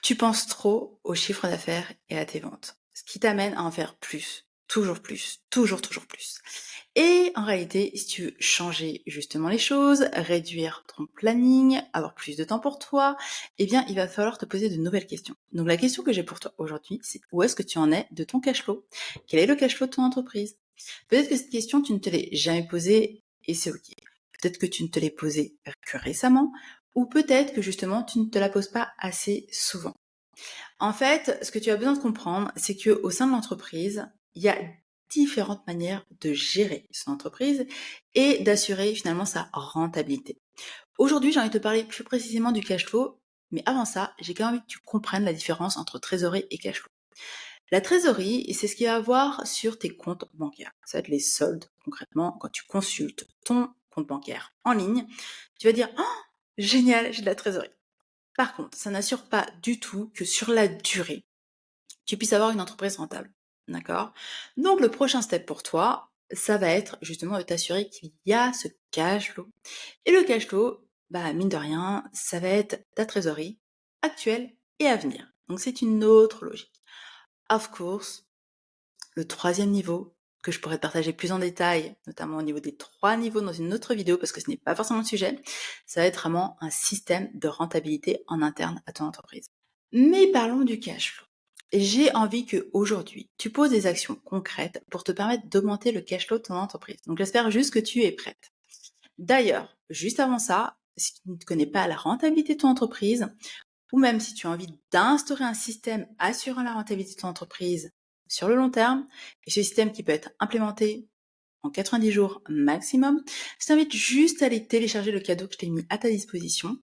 Tu penses trop au chiffre d'affaires et à tes ventes, ce qui t'amène à en faire plus, toujours plus. Et en réalité, si tu veux changer justement les choses, réduire ton planning, avoir plus de temps pour toi, eh bien, il va falloir te poser de nouvelles questions. Donc, la question que j'ai pour toi aujourd'hui, c'est où est-ce que tu en es de ton cash flow? Quel est le cash flow de ton entreprise? Peut-être que cette question, tu ne te l'es jamais posée et c'est OK. Peut-être que tu ne te l'es posée que récemment ou peut-être que justement, tu ne te la poses pas assez souvent. En fait, ce que tu as besoin de comprendre, c'est qu'au sein de l'entreprise, il y a différentes manières de gérer son entreprise et d'assurer finalement sa rentabilité. Aujourd'hui, j'ai envie de te parler plus précisément du cash flow, mais avant ça, j'ai quand même envie que tu comprennes la différence entre trésorerie et cash flow. La trésorerie, c'est ce qu'il va y avoir sur tes comptes bancaires. Ça va être les soldes, concrètement, quand tu consultes ton compte bancaire en ligne, tu vas dire «Oh, génial, j'ai de la trésorerie». Par contre, ça n'assure pas du tout que sur la durée, tu puisses avoir une entreprise rentable. D'accord? Donc, le prochain step pour toi, ça va être justement de t'assurer qu'il y a ce cash flow. Et le cash flow, bah, mine de rien, ça va être ta trésorerie actuelle et à venir. Donc, c'est une autre logique. Of course, le troisième niveau, que je pourrais te partager plus en détail, notamment au niveau des 3 niveaux dans une autre vidéo, parce que ce n'est pas forcément le sujet, ça va être vraiment un système de rentabilité en interne à ton entreprise. Mais parlons du cash flow. J'ai envie que aujourd'hui, tu poses des actions concrètes pour te permettre d'augmenter le cash flow de ton entreprise. Donc j'espère juste que tu es prête. D'ailleurs, juste avant ça, si tu ne connais pas la rentabilité de ton entreprise, ou même si tu as envie d'instaurer un système assurant la rentabilité de ton entreprise sur le long terme, et ce système qui peut être implémenté en 90 jours maximum, je t'invite juste à aller télécharger le cadeau que je t'ai mis à ta disposition,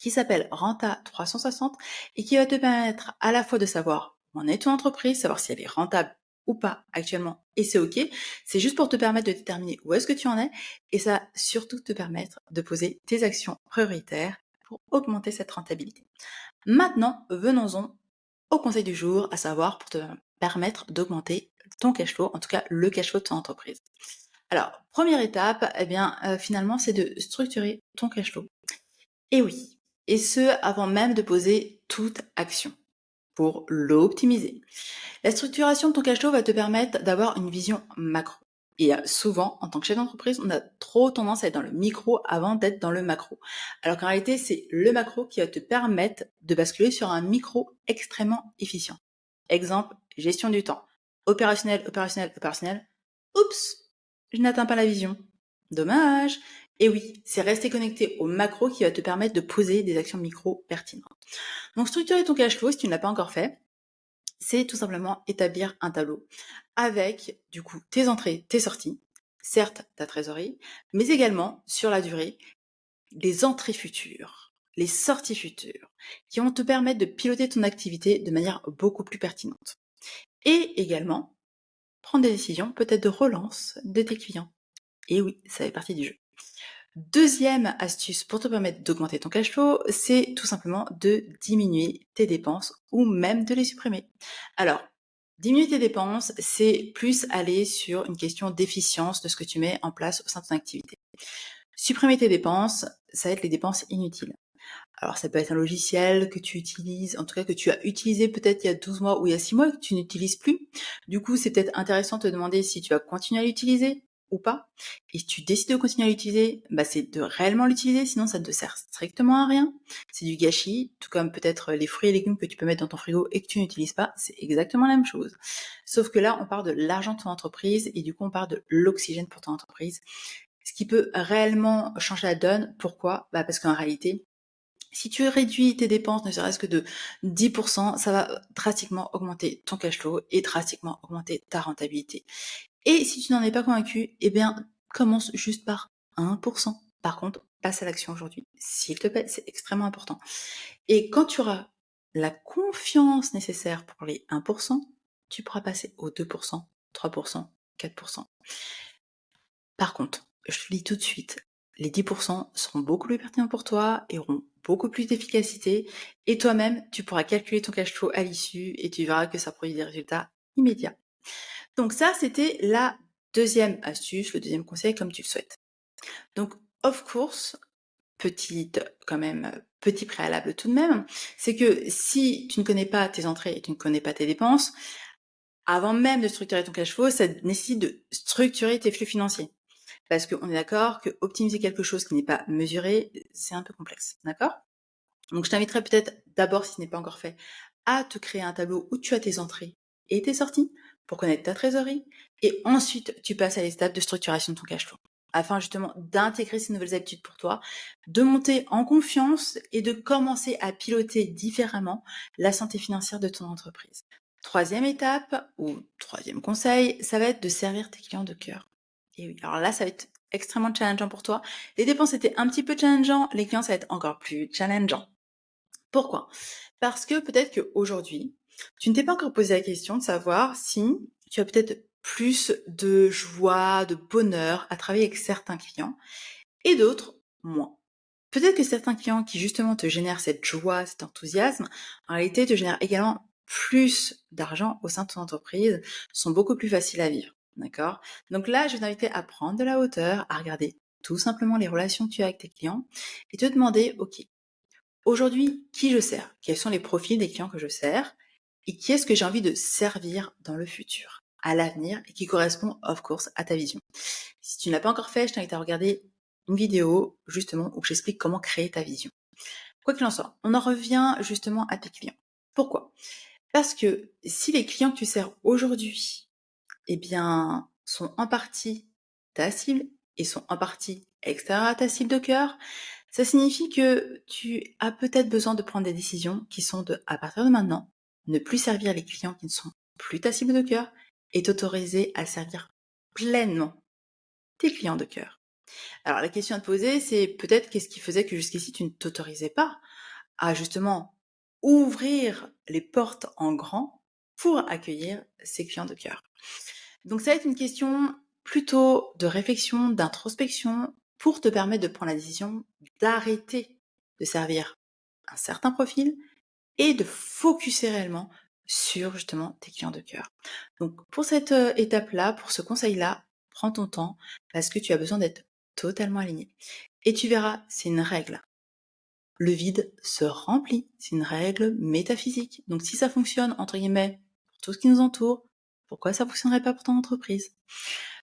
qui s'appelle Renta 360 et qui va te permettre à la fois de savoir où en est ton entreprise, savoir si elle est rentable ou pas actuellement, et c'est OK. C'est juste pour te permettre de déterminer où est-ce que tu en es, et ça va surtout te permettre de poser tes actions prioritaires pour augmenter cette rentabilité. Maintenant, venons-en au conseil du jour, à savoir pour te permettre d'augmenter ton cash flow, en tout cas le cash flow de ton entreprise. Alors, première étape, eh bien, finalement, c'est de structurer ton cash flow. Et oui, et ce, avant même de poser toute action pour l'optimiser. La structuration de ton cash flow va te permettre d'avoir une vision macro. Et souvent, en tant que chef d'entreprise, on a trop tendance à être dans le micro avant d'être dans le macro. Alors qu'en réalité, c'est le macro qui va te permettre de basculer sur un micro extrêmement efficient. Exemple, gestion du temps. Opérationnel. Oups, je n'atteins pas la vision. Dommage. Et oui, c'est rester connecté au macro qui va te permettre de poser des actions micro pertinentes. Donc, structurer ton cash flow, si tu ne l'as pas encore fait, c'est tout simplement établir un tableau avec, du coup, tes entrées, tes sorties, certes ta trésorerie, mais également, sur la durée, les entrées futures, les sorties futures, qui vont te permettre de piloter ton activité de manière beaucoup plus pertinente. Et également, prendre des décisions peut-être de relance de tes clients. Et oui, ça fait partie du jeu. Deuxième astuce pour te permettre d'augmenter ton cash flow, c'est tout simplement de diminuer tes dépenses ou même de les supprimer. Alors, diminuer tes dépenses, c'est plus aller sur une question d'efficience de ce que tu mets en place au sein de ton activité. Supprimer tes dépenses, ça va être les dépenses inutiles. Alors, ça peut être un logiciel que tu utilises, en tout cas que tu as utilisé peut-être il y a 12 mois ou il y a 6 mois et que tu n'utilises plus. Du coup, c'est peut-être intéressant de te demander si tu vas continuer à l'utiliser ou pas. Et si tu décides de continuer à l'utiliser, bah, c'est de réellement l'utiliser, sinon ça ne te sert strictement à rien. C'est du gâchis, tout comme peut-être les fruits et légumes que tu peux mettre dans ton frigo et que tu n'utilises pas, c'est exactement la même chose. Sauf que là, on parle de l'argent de ton entreprise et du coup, on parle de l'oxygène pour ton entreprise. Ce qui peut réellement changer la donne. Pourquoi? Bah, parce qu'en réalité, si tu réduis tes dépenses ne serait-ce que de 10%, ça va drastiquement augmenter ton cash flow et drastiquement augmenter ta rentabilité. Et si tu n'en es pas convaincu, eh bien, commence juste par 1%. Par contre, passe à l'action aujourd'hui. S'il te plaît, c'est extrêmement important. Et quand tu auras la confiance nécessaire pour les 1%, tu pourras passer aux 2%, 3%, 4%. Par contre, je te le dis tout de suite, les 10% seront beaucoup plus pertinents pour toi et auront beaucoup plus d'efficacité. Et toi-même, tu pourras calculer ton cash flow à l'issue et tu verras que ça produit des résultats immédiats. Donc ça, c'était la deuxième astuce, le deuxième conseil comme tu le souhaites. Donc, of course, petit préalable tout de même, c'est que si tu ne connais pas tes entrées et tu ne connais pas tes dépenses, avant même de structurer ton cash flow, ça nécessite de structurer tes flux financiers. Parce qu'on est d'accord que optimiser quelque chose qui n'est pas mesuré, c'est un peu complexe, d'accord? Donc je t'inviterais peut-être d'abord, si ce n'est pas encore fait, à te créer un tableau où tu as tes entrées et tes sorties pour connaître ta trésorerie. Et ensuite, tu passes à l'étape de structuration de ton cash flow afin justement d'intégrer ces nouvelles habitudes pour toi, de monter en confiance et de commencer à piloter différemment la santé financière de ton entreprise. Troisième étape ou troisième conseil, ça va être de servir tes clients de cœur. Et oui, alors là, ça va être extrêmement challengeant pour toi. Les dépenses étaient un petit peu challengeant, les clients, ça va être encore plus challengeant. Pourquoi? Parce que peut-être qu'aujourd'hui, tu ne t'es pas encore posé la question de savoir si tu as peut-être plus de joie, de bonheur à travailler avec certains clients et d'autres moins. Peut-être que certains clients qui justement te génèrent cette joie, cet enthousiasme, en réalité te génèrent également plus d'argent au sein de ton entreprise, sont beaucoup plus faciles à vivre. D'accord? Donc là, je vais t'inviter à prendre de la hauteur, à regarder tout simplement les relations que tu as avec tes clients et te demander, OK, aujourd'hui, qui je sers? Quels sont les profils des clients que je sers? Et qui est-ce que j'ai envie de servir dans le futur, à l'avenir, et qui correspond, of course, à ta vision? Si tu ne l'as pas encore fait, je t'invite à regarder une vidéo, justement, où j'explique comment créer ta vision. Quoi qu'il en soit, on en revient justement à tes clients. Pourquoi? Parce que si les clients que tu sers aujourd'hui, eh bien, sont en partie ta cible et sont en partie extérieurs à ta cible de cœur, ça signifie que tu as peut-être besoin de prendre des décisions qui sont de, à partir de maintenant, ne plus servir les clients qui ne sont plus ta cible de cœur et t'autoriser à servir pleinement tes clients de cœur. Alors la question à te poser, c'est peut-être qu'est-ce qui faisait que jusqu'ici tu ne t'autorisais pas à justement ouvrir les portes en grand pour accueillir ces clients de cœur. Donc ça va être une question plutôt de réflexion, d'introspection, pour te permettre de prendre la décision d'arrêter de servir un certain profil et de focuser réellement sur justement tes clients de cœur. Donc pour cette étape-là, pour ce conseil-là, prends ton temps parce que tu as besoin d'être totalement aligné. Et tu verras, c'est une règle. Le vide se remplit, c'est une règle métaphysique. Donc si ça fonctionne, entre guillemets, pour tout ce qui nous entoure, pourquoi ça fonctionnerait pas pour ton entreprise?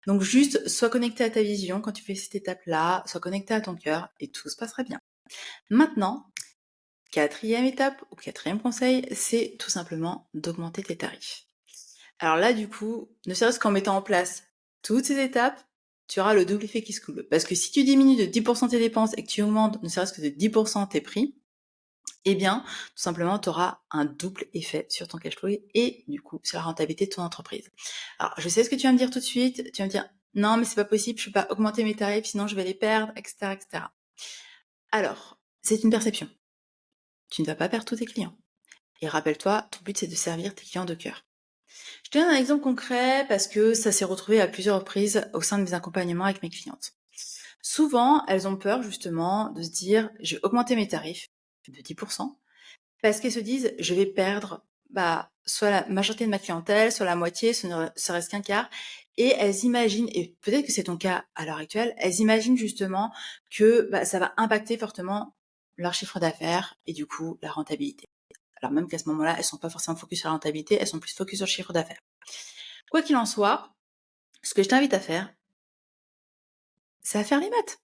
Donc juste, sois connecté à ta vision quand tu fais cette étape-là, sois connecté à ton cœur et tout se passera bien. Maintenant, quatrième étape ou quatrième conseil, c'est tout simplement d'augmenter tes tarifs. Alors là, du coup, ne serait-ce qu'en mettant en place toutes ces étapes, tu auras le double effet qui se coule. Parce que si tu diminues de 10% tes dépenses et que tu augmentes ne serait-ce que de 10% tes prix, eh bien, tout simplement, tu auras un double effet sur ton cash flow et du coup, sur la rentabilité de ton entreprise. Alors, je sais ce que tu vas me dire tout de suite. Tu vas me dire, non, mais c'est pas possible, je peux pas augmenter mes tarifs, sinon je vais les perdre, etc., etc. Alors, c'est une perception. Tu ne vas pas perdre tous tes clients. Et rappelle-toi, ton but, c'est de servir tes clients de cœur. Je te donne un exemple concret parce que ça s'est retrouvé à plusieurs reprises au sein de mes accompagnements avec mes clientes. Souvent, elles ont peur justement de se dire, je vais augmenter mes tarifs de 10%, parce qu'elles se disent, je vais perdre soit la majorité de ma clientèle, soit la moitié, ce ne serait-ce qu'un quart. Et elles imaginent, et peut-être que c'est ton cas à l'heure actuelle, elles imaginent justement que ça va impacter fortement leur chiffre d'affaires et du coup la rentabilité. Alors même qu'à ce moment-là, elles sont pas forcément focus sur la rentabilité, elles sont plus focus sur le chiffre d'affaires. Quoi qu'il en soit, ce que je t'invite à faire, c'est à faire les maths.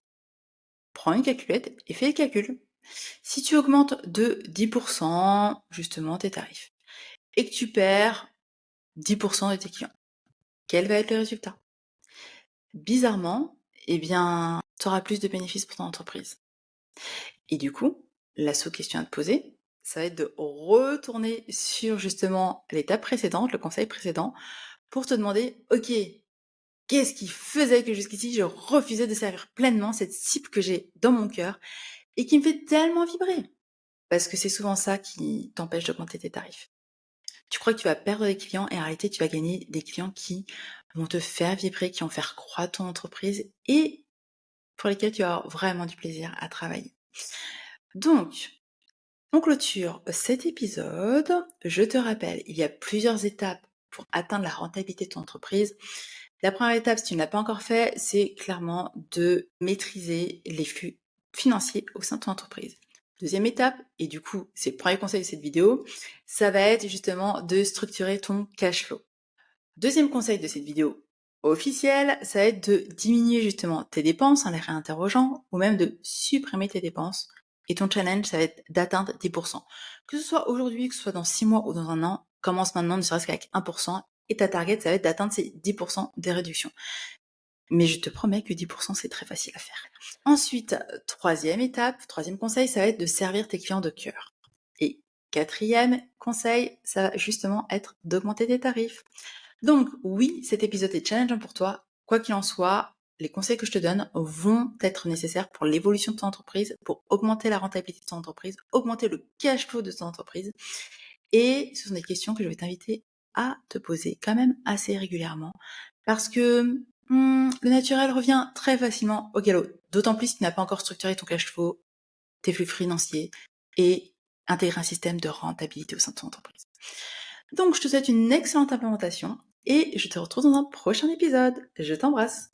Prends une calculette et fais le calcul. Si tu augmentes de 10% justement tes tarifs et que tu perds 10% de tes clients, quel va être le résultat? Bizarrement, eh bien, tu auras plus de bénéfices pour ton entreprise. Et du coup, la sous-question à te poser, ça va être de retourner sur justement l'étape précédente, le conseil précédent, pour te demander, ok, qu'est-ce qui faisait que jusqu'ici je refusais de servir pleinement cette cible que j'ai dans mon cœur et qui me fait tellement vibrer? Parce que c'est souvent ça qui t'empêche d'augmenter tes tarifs. Tu crois que tu vas perdre des clients et en réalité tu vas gagner des clients qui vont te faire vibrer, qui vont faire croître ton entreprise et pour lesquels tu vas avoir vraiment du plaisir à travailler. Donc, on clôture cet épisode. Je te rappelle, il y a plusieurs étapes pour atteindre la rentabilité de ton entreprise. La première étape, si tu ne l'as pas encore fait, c'est clairement de maîtriser les flux financier au sein de ton entreprise. Deuxième étape, et du coup, c'est le premier conseil de cette vidéo, ça va être justement de structurer ton cash flow. Deuxième conseil de cette vidéo officielle, ça va être de diminuer justement tes dépenses en les réinterrogeant ou même de supprimer tes dépenses. Et ton challenge, ça va être d'atteindre 10%. Que ce soit aujourd'hui, que ce soit dans 6 mois ou dans un an, commence maintenant ne serait-ce qu'avec 1%. Et ta target, ça va être d'atteindre ces 10% des réductions. Mais je te promets que 10%, c'est très facile à faire. Ensuite, troisième étape, troisième conseil, ça va être de servir tes clients de cœur. Et quatrième conseil, ça va justement être d'augmenter tes tarifs. Donc oui, cet épisode est challengeant pour toi. Quoi qu'il en soit, les conseils que je te donne vont être nécessaires pour l'évolution de ton entreprise, pour augmenter la rentabilité de ton entreprise, augmenter le cash flow de ton entreprise. Et ce sont des questions que je vais t'inviter à te poser quand même assez régulièrement parce que le naturel revient très facilement au galop. D'autant plus si tu n'as pas encore structuré ton cash flow, tes flux financiers et intégrer un système de rentabilité au sein de ton entreprise. Donc, je te souhaite une excellente implémentation et je te retrouve dans un prochain épisode. Je t'embrasse.